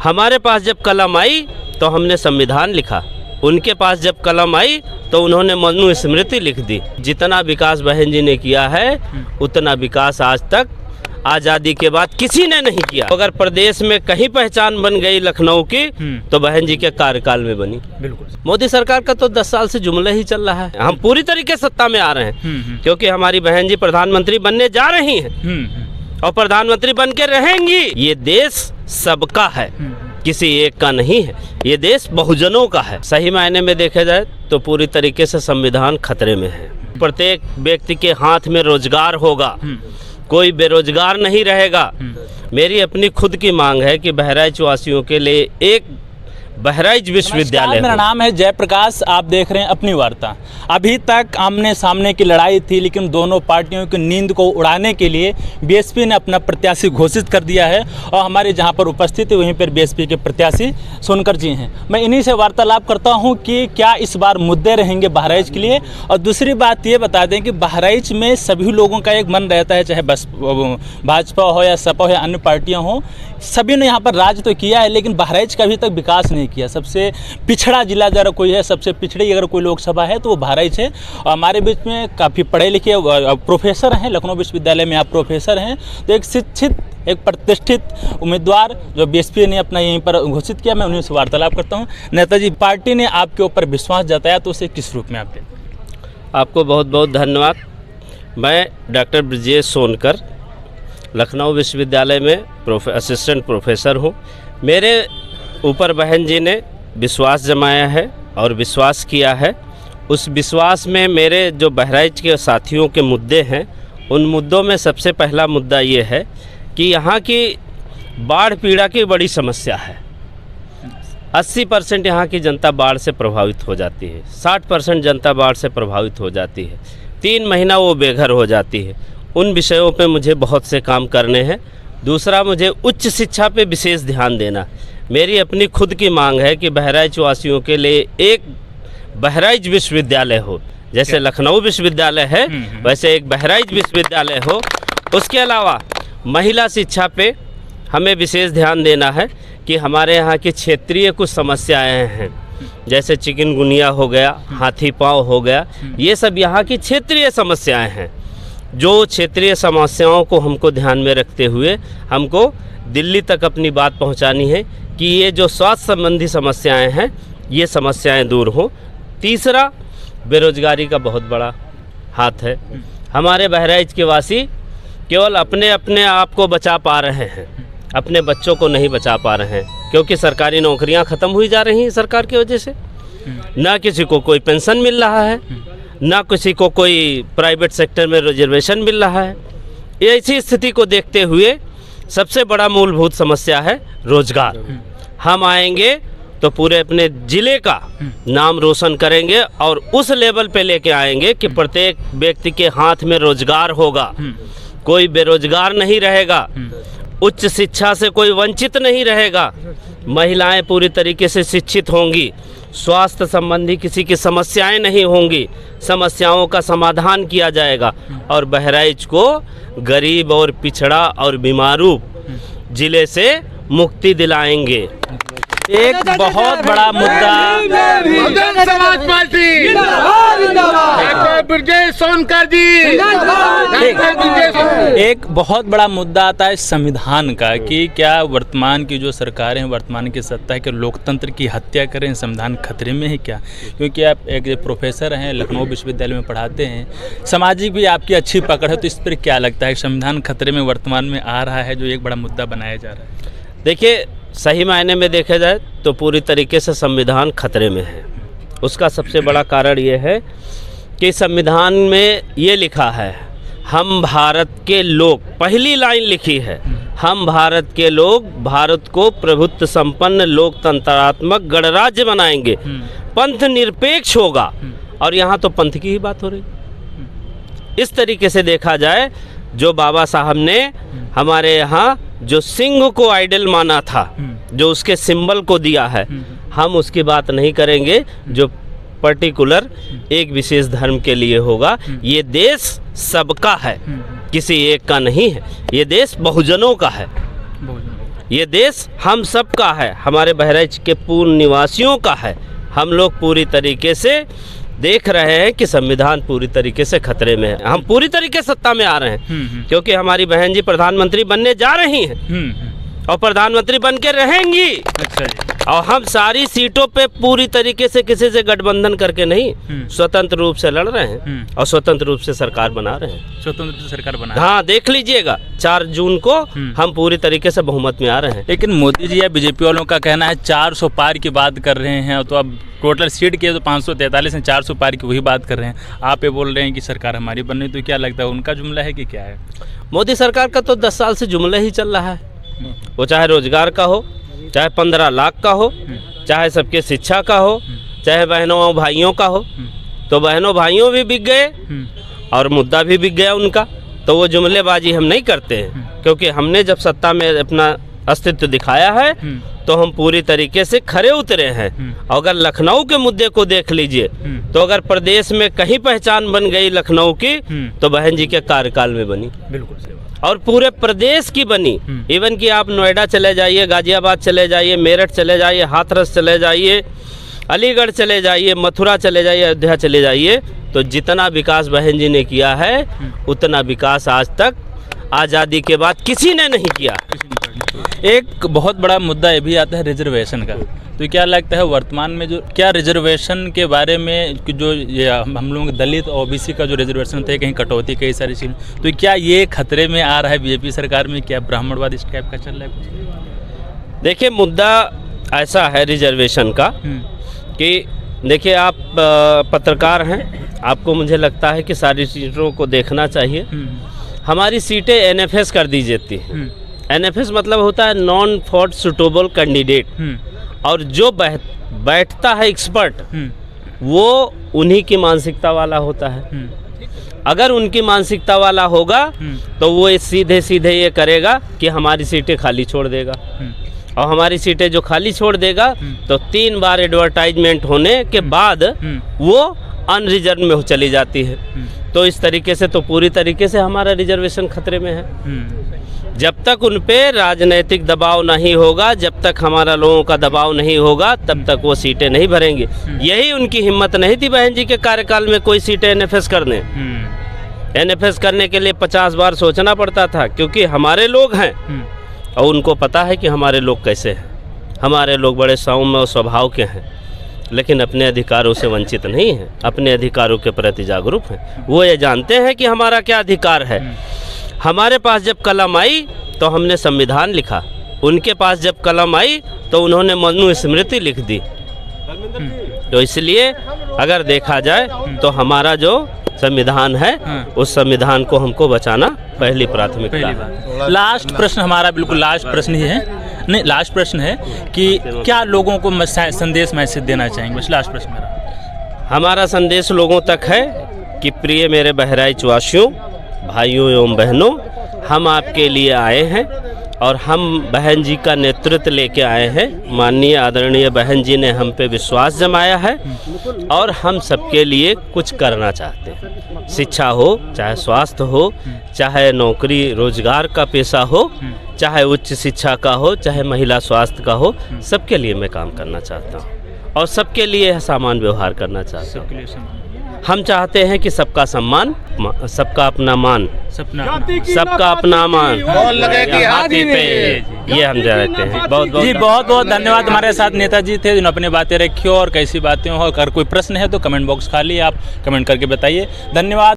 हमारे पास जब कलम आई तो हमने संविधान लिखा, उनके पास जब कलम आई तो उन्होंने मनुस्मृति लिख दी। जितना विकास बहन जी ने किया है उतना विकास आज तक आज़ादी के बाद किसी ने नहीं किया। अगर प्रदेश में कहीं पहचान बन गई लखनऊ की तो बहन जी के कार्यकाल में बनी। बिल्कुल। मोदी सरकार का तो 10 साल से जुमला ही चल रहा है। हम पूरी तरीके से सत्ता में आ रहे हैं क्योंकि हमारी बहन जी प्रधानमंत्री बनने जा रही हैं और प्रधानमंत्री बन के रहेंगी। ये देश सबका है, किसी एक का नहीं है, ये देश बहुजनों का है। सही मायने में देखा जाए तो पूरी तरीके से संविधान खतरे में है। प्रत्येक व्यक्ति के हाथ में रोजगार होगा, कोई बेरोजगार नहीं रहेगा। मेरी अपनी खुद की मांग है कि बहराइच वासियों के लिए एक बहराइच विश्वविद्यालय। मेरा नाम है जयप्रकाश, आप देख रहे हैं अपनी वार्ता। अभी तक आमने सामने की लड़ाई थी, लेकिन दोनों पार्टियों की नींद को उड़ाने के लिए बीएसपी ने अपना प्रत्याशी घोषित कर दिया है और हमारे जहां पर उपस्थित है वहीं पर बीएसपी के प्रत्याशी सोनकर जी हैं। मैं इन्हीं से वार्तालाप करता हूं कि क्या इस बार मुद्दे रहेंगे बहराइच के लिए। और दूसरी बात ये बता दें कि बहराइच में सभी लोगों का एक मन रहता है, चाहे बस भाजपा हो या सपा हो या अन्य पार्टियाँ हों, सभी ने यहाँ पर राज तो किया है लेकिन बहराइच का अभी तक विकास नहीं किया। सबसे पिछड़ा जिला अगर कोई है, सबसे पिछड़ी अगर कोई लोकसभा है तो वो बहराइच है। और हमारे बीच में काफ़ी पढ़े लिखे प्रोफेसर हैं, लखनऊ विश्वविद्यालय में आप प्रोफेसर हैं, तो एक शिक्षित एक प्रतिष्ठित उम्मीदवार जो बीएसपी ने अपना यहीं पर घोषित किया, मैं उन्हीं से वार्तालाप करता हूँ। नेताजी, पार्टी ने आपके ऊपर विश्वास जताया तो उसे किस रूप में आप दें? आपको बहुत बहुत धन्यवाद। मैं डॉक्टर ब्रजेश सोनकर लखनऊ विश्वविद्यालय में असिस्टेंट प्रोफेसर हूँ। मेरे ऊपर बहन जी ने विश्वास जमाया है और विश्वास किया है। उस विश्वास में मेरे जो बहराइच के साथियों के मुद्दे हैं, उन मुद्दों में सबसे पहला मुद्दा ये है कि यहाँ की बाढ़ पीड़ा की बड़ी समस्या है। 80% यहाँ की जनता बाढ़ से प्रभावित हो जाती है, 60% जनता बाढ़ से प्रभावित हो जाती है, 3 महीना वो बेघर हो जाती है। उन विषयों पे मुझे बहुत से काम करने हैं। दूसरा, मुझे उच्च शिक्षा पे विशेष ध्यान देना। मेरी अपनी खुद की मांग है कि बहराइच वासियों के लिए एक बहराइच विश्वविद्यालय हो। जैसे लखनऊ विश्वविद्यालय है वैसे एक बहराइच विश्वविद्यालय हो। उसके अलावा महिला शिक्षा पे हमें विशेष ध्यान देना है कि हमारे यहाँ की क्षेत्रीय कुछ समस्याएं हैं, जैसे चिकनगुनिया हो गया, हाथी पाँव हो गया, ये सब यहाँ की क्षेत्रीय समस्याएं हैं। जो क्षेत्रीय समस्याओं को हमको ध्यान में रखते हुए हमको दिल्ली तक अपनी बात पहुंचानी है कि ये जो स्वास्थ्य संबंधी समस्याएं हैं ये समस्याएं दूर हों। तीसरा, बेरोजगारी का बहुत बड़ा हाथ है। हमारे बहराइच के वासी केवल अपने आप को बचा पा रहे हैं, अपने बच्चों को नहीं बचा पा रहे हैं, क्योंकि सरकारी नौकरियां ख़त्म हुई जा रही हैं सरकार की वजह से। ना किसी को कोई पेंशन मिल रहा है, ना किसी को कोई प्राइवेट सेक्टर में रिजर्वेशन मिल रहा है। ऐसी स्थिति को देखते हुए सबसे बड़ा मूलभूत समस्या है रोजगार। हम आएंगे तो पूरे अपने ज़िले का नाम रोशन करेंगे और उस लेवल पे लेके आएंगे कि प्रत्येक व्यक्ति के हाथ में रोजगार होगा, कोई बेरोजगार नहीं रहेगा, उच्च शिक्षा से कोई वंचित नहीं रहेगा, महिलाएं पूरी तरीके से शिक्षित होंगी, स्वास्थ्य संबंधी किसी की समस्याएं नहीं होंगी, समस्याओं का समाधान किया जाएगा और बहराइच को गरीब और पिछड़ा और बीमारू जिले से मुक्ति दिलाएंगे। एक बहुत बड़ा मुद्दा, समाज पार्टी डॉक्टर ब्रजेश सोनकर जी, एक बहुत बड़ा मुद्दा आता है संविधान का कि क्या वर्तमान की जो सरकारें हैं, वर्तमान की सत्ता है कि लोकतंत्र की हत्या करें, संविधान खतरे में है क्या? क्योंकि आप एक प्रोफेसर हैं, लखनऊ विश्वविद्यालय में पढ़ाते हैं, सामाजिक भी आपकी अच्छी पकड़ है, तो इस पर क्या लगता है संविधान खतरे में वर्तमान में आ रहा है, जो एक बड़ा मुद्दा बनाया जा रहा है? देखिए, सही मायने में देखा जाए तो पूरी तरीके से संविधान खतरे में है। उसका सबसे बड़ा कारण ये है कि संविधान में ये लिखा है, हम भारत के लोग, पहली लाइन लिखी है, हम भारत के लोग भारत को प्रभुत्व संपन्न लोकतंत्रात्मक गणराज्य बनाएंगे, पंथ निरपेक्ष होगा। और यहाँ तो पंथ की ही बात हो रही। इस तरीके से देखा जाए, जो बाबा साहब ने हमारे यहाँ जो सिंह को आइडल माना था, जो उसके सिंबल को दिया है, हम उसकी बात नहीं करेंगे जो पर्टिकुलर एक विशेष धर्म के लिए होगा। ये देश सबका है, किसी एक का नहीं है, ये देश बहुजनों का है। ये देश हम सब का है, हमारे बहराइच के पूर्ण निवासियों का है। हम लोग पूरी तरीके से देख रहे हैं कि संविधान पूरी तरीके से खतरे में है। हम पूरी तरीके से सत्ता में आ रहे हैं क्योंकि हमारी बहन जी प्रधानमंत्री बनने जा रही हैं और प्रधानमंत्री बन के रहेंगी। अच्छा जी। और हम सारी सीटों पे पूरी तरीके से किसी से गठबंधन करके नहीं, स्वतंत्र रूप से लड़ रहे हैं और स्वतंत्र रूप से सरकार बना रहे हैं। स्वतंत्र से सरकार बना। हाँ, देख लीजिएगा 4 जून को हम पूरी तरीके से बहुमत में आ रहे हैं। लेकिन मोदी जी या बीजेपी वालों का कहना है 400 पार की बात कर रहे हैं, तो अब टोटल सीट के तो 543 हैं, 400 पार की वही बात कर रहे हैं। आप ये बोल रहे हैं कि सरकार हमारी बन रही, तो क्या लगता है उनका जुमला है कि क्या है? मोदी सरकार का तो 10 साल से जुमला ही चल रहा है। वो चाहे रोजगार का हो, चाहे 15 लाख का हो, चाहे सबके शिक्षा का हो, चाहे बहनों और भाइयों का हो। तो बहनों भाइयों भी बिक गए और मुद्दा भी बिक गया उनका। तो वो जुमलेबाजी हम नहीं करते हैं, क्योंकि हमने जब सत्ता में अपना अस्तित्व दिखाया है तो हम पूरी तरीके से खरे उतरे हैं। अगर लखनऊ के मुद्दे को देख लीजिए तो अगर प्रदेश में कहीं पहचान बन गई लखनऊ की तो बहन जी के कार्यकाल में बनी। बिल्कुल सही बात। और पूरे प्रदेश की बनी। इवन कि आप नोएडा चले जाइए, गाजियाबाद चले जाइए, मेरठ चले जाइए, हाथरस चले जाइए, अलीगढ़ चले जाइए, मथुरा चले जाइए, अयोध्या चले जाइए, तो जितना विकास बहन जी ने किया है उतना विकास आज तक आज़ादी के बाद किसी ने नहीं किया। एक बहुत बड़ा मुद्दा ये भी आता है रिजर्वेशन का। तो क्या लगता है वर्तमान में जो क्या रिजर्वेशन के बारे में जो ये हम लोगों के दलित और ओबीसी का जो रिजर्वेशन थे, कहीं कटौती, कई सारी चीज़, तो क्या ये खतरे में आ रहा है बीजेपी सरकार में? क्या ब्राह्मणवाद इस टाइप का चल रहा है कुछ? देखिए, मुद्दा ऐसा है रिजर्वेशन का कि देखिए, आप पत्रकार हैं, आपको मुझे लगता है कि सारी चीज़ों को देखना चाहिए। हमारी सीटें NFS कर दी जाती हैं। NFS मतलब होता है नॉन फॉर सुटेबल कैंडिडेट, और जो बैठता है एक्सपर्ट वो उन्हीं की मानसिकता वाला होता है। अगर उनकी मानसिकता वाला होगा तो वो सीधे सीधे ये करेगा कि हमारी सीटें खाली छोड़ देगा, और हमारी सीटें जो खाली छोड़ देगा तो 3 बार एडवर्टाइजमेंट होने के बाद वो अनरिजर्व में चली जाती है। तो इस तरीके से तो पूरी तरीके से हमारा रिजर्वेशन खतरे में है। जब तक उन पे राजनीतिक दबाव नहीं होगा, जब तक हमारा लोगों का दबाव नहीं होगा, तब तक वो सीटें नहीं भरेंगी। यही उनकी हिम्मत नहीं थी बहन जी के कार्यकाल में कोई सीटें NFS करने। NFS करने के लिए 50 बार सोचना पड़ता था, क्योंकि हमारे लोग हैं और उनको पता है कि हमारे लोग कैसे हैं। हमारे लोग बड़े सौम्य और स्वभाव के हैं, लेकिन अपने अधिकारों से वंचित नहीं हैं, अपने अधिकारों के प्रति जागरूक हैं। वो ये जानते हैं कि हमारा क्या अधिकार है। हमारे पास जब कलम आई तो हमने संविधान लिखा, उनके पास जब कलम आई तो उन्होंने मनुस्मृति लिख दी। तो इसलिए अगर देखा जाए तो हमारा जो संविधान है उस संविधान को हमको बचाना पहली प्राथमिकता है। लास्ट प्रश्न हमारा, बिल्कुल लास्ट प्रश्न ही है, नहीं लास्ट प्रश्न है कि क्या लोगों को संदेश मैसेज देना चाहेंगे? बस लास्ट प्रश्न मेरा। हमारा संदेश लोगों तक है कि प्रिय मेरे बहराइच वासियों, भाइयों एवं बहनों, हम आपके लिए आए हैं और हम बहन जी का नेतृत्व लेके आए हैं। माननीय आदरणीय बहन जी ने हम पे विश्वास जमाया है और हम सबके लिए कुछ करना चाहते हैं। शिक्षा हो, चाहे स्वास्थ्य हो, चाहे नौकरी रोजगार का पेशा हो, चाहे उच्च शिक्षा का हो, चाहे महिला स्वास्थ्य का हो, सबके लिए मैं काम करना चाहता हूँ और सबके लिए समान व्यवहार करना चाहता हूँ। हम चाहते हैं कि सबका सम्मान, सबका अपना मान, सबका अपना मान हाथी पे, ये हम चाहते हैं। बहुत बहुत धन्यवाद। हमारे साथ नेताजी थे जिन्होंने अपनी बातें रखी और कैसी बातें हो। अगर कोई प्रश्न है तो कमेंट बॉक्स खाली, आप कमेंट करके बताइए। धन्यवाद।